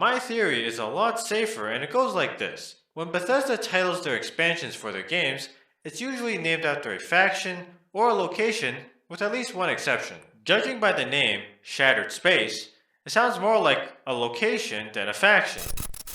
My theory is a lot safer and it goes like this. When Bethesda titles their expansions for their games, it's usually named after a faction or a location, with at least one exception. Judging by the name, Shattered Space, it sounds more like a location than a faction.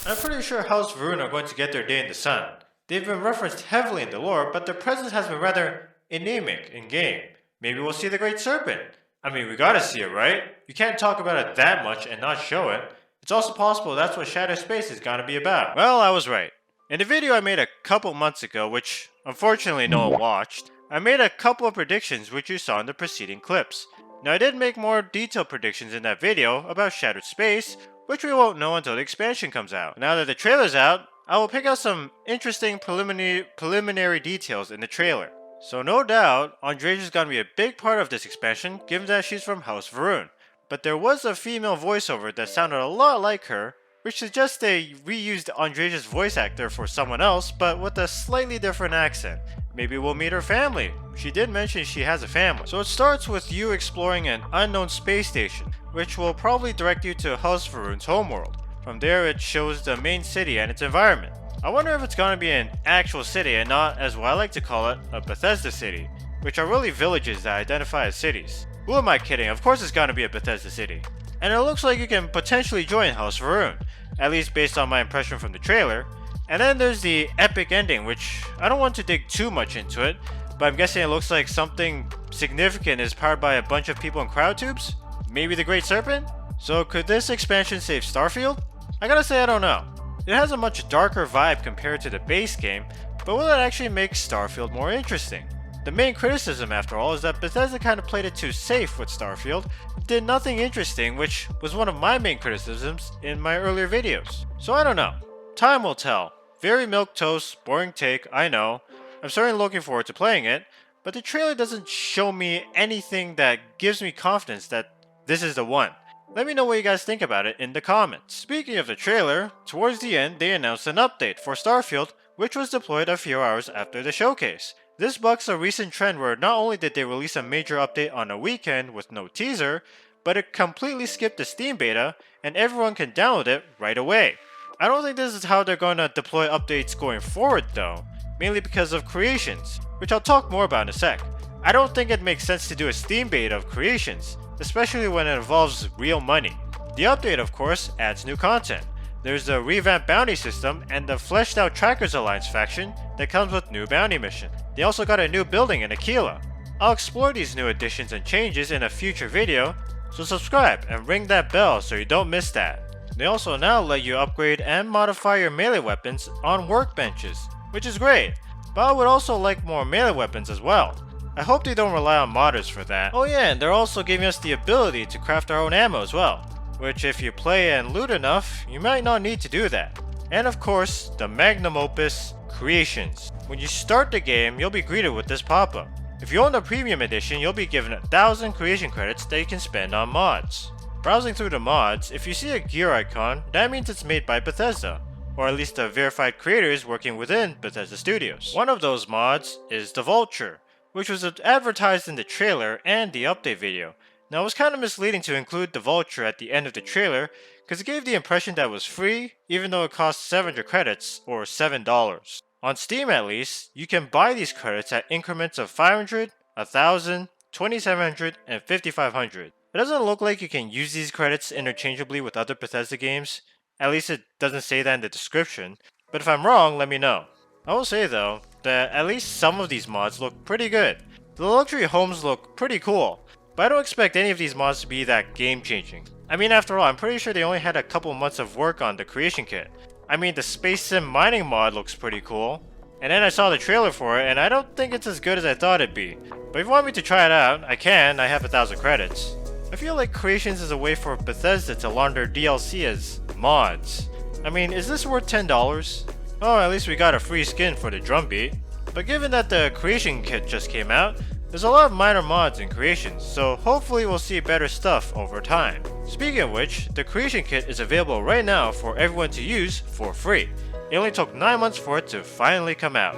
I'm pretty sure House Verne are going to get their day in the sun. They've been referenced heavily in the lore, but their presence has been rather anemic in game. Maybe we'll see the Great Serpent. I mean, we gotta see it, right? You can't talk about it that much and not show it. It's also possible that's what Shattered Space is gonna be about. Well, I was right. In the video I made a couple months ago, which unfortunately no one watched, I made a couple of predictions which you saw in the preceding clips. Now I did make more detailed predictions in that video about Shattered Space, which we won't know until the expansion comes out. Now that the trailer's out, I will pick out some interesting preliminary details in the trailer. So no doubt, Andreja is going to be a big part of this expansion, given that she's from House Verne. But there was a female voiceover that sounded a lot like her, which suggests they reused Andreja's voice actor for someone else, but with a slightly different accent. Maybe we'll meet her family. She did mention she has a family. So it starts with you exploring an unknown space station, which will probably direct you to House Verne's homeworld. From there it shows the main city and its environment. I wonder if it's gonna be an actual city and not, as what I like to call it, a Bethesda city, which are really villages that identify as cities. Who am I kidding? Of course it's gonna be a Bethesda city. And it looks like you can potentially join House Verne, at least based on my impression from the trailer. And then there's the epic ending, which I don't want to dig too much into it, but I'm guessing it looks like something significant is powered by a bunch of people in crowd tubes? Maybe the Great Serpent? So could this expansion save Starfield? I gotta say I don't know. It has a much darker vibe compared to the base game, but will it actually make Starfield more interesting? The main criticism, after all, is that Bethesda kind of played it too safe with Starfield, did nothing interesting, which was one of my main criticisms in my earlier videos. So I don't know. Time will tell. Very milquetoast, boring take, I know. I'm certainly looking forward to playing it, but the trailer doesn't show me anything that gives me confidence that this is the one. Let me know what you guys think about it in the comments. Speaking of the trailer, towards the end they announced an update for Starfield, which was deployed a few hours after the showcase. This bucks a recent trend where not only did they release a major update on a weekend with no teaser, but it completely skipped the Steam beta and everyone can download it right away. I don't think this is how they're going to deploy updates going forward though, mainly because of Creations, which I'll talk more about in a sec. I don't think it makes sense to do a Steam beta of Creations, especially when it involves real money. The update, of course, adds new content. There's a revamped bounty system and the fleshed out Trackers Alliance faction that comes with new bounty mission. They also got a new building in Aquila. I'll explore these new additions and changes in a future video, so subscribe and ring that bell so you don't miss that. They also now let you upgrade and modify your melee weapons on workbenches, which is great, but I would also like more melee weapons as well. I hope they don't rely on modders for that. Oh yeah, and they're also giving us the ability to craft our own ammo as well, which if you play and loot enough, you might not need to do that. And of course, the magnum opus, Creations. When you start the game, you'll be greeted with this pop-up. If you own the premium edition, you'll be given 1,000 creation credits that you can spend on mods. Browsing through the mods, if you see a gear icon, that means it's made by Bethesda, or at least the verified creators working within Bethesda Studios. One of those mods is the Vulture, which was advertised in the trailer and the update video. Now it was kind of misleading to include the Vulture at the end of the trailer because it gave the impression that it was free even though it cost 700 credits or $7. On Steam at least, you can buy these credits at increments of 500, 1000, 2700, and 5500. It doesn't look like you can use these credits interchangeably with other Bethesda games, at least it doesn't say that in the description, but if I'm wrong, let me know. I will say though, that at least some of these mods look pretty good. The luxury homes look pretty cool, but I don't expect any of these mods to be that game changing. I mean, after all, I'm pretty sure they only had a couple months of work on the creation kit. I mean, the Space Sim mining mod looks pretty cool, and then I saw the trailer for it and I don't think it's as good as I thought it'd be. But if you want me to try it out, I can, I have 1,000 credits. I feel like Creations is a way for Bethesda to launder DLC as mods. I mean, is this worth $10? Oh, at least we got a free skin for the drumbeat. But given that the creation kit just came out, there's a lot of minor mods in Creations, so hopefully we'll see better stuff over time. Speaking of which, the creation kit is available right now for everyone to use for free. It only took 9 months for it to finally come out.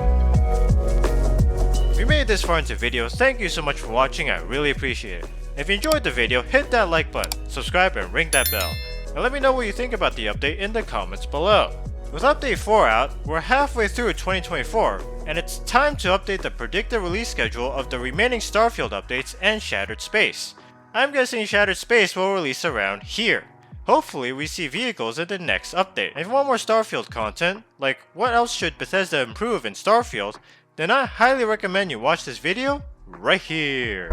If you made it this far into the video, thank you so much for watching, I really appreciate it. If you enjoyed the video, hit that like button, subscribe and ring that bell. and let me know what you think about the update in the comments below. With Update 4 out, we're halfway through 2024, and it's time to update the predicted release schedule of the remaining Starfield updates and Shattered Space. I'm guessing Shattered Space will release around here. Hopefully we see vehicles in the next update. If you want more Starfield content, like what else should Bethesda improve in Starfield, then I highly recommend you watch this video right here.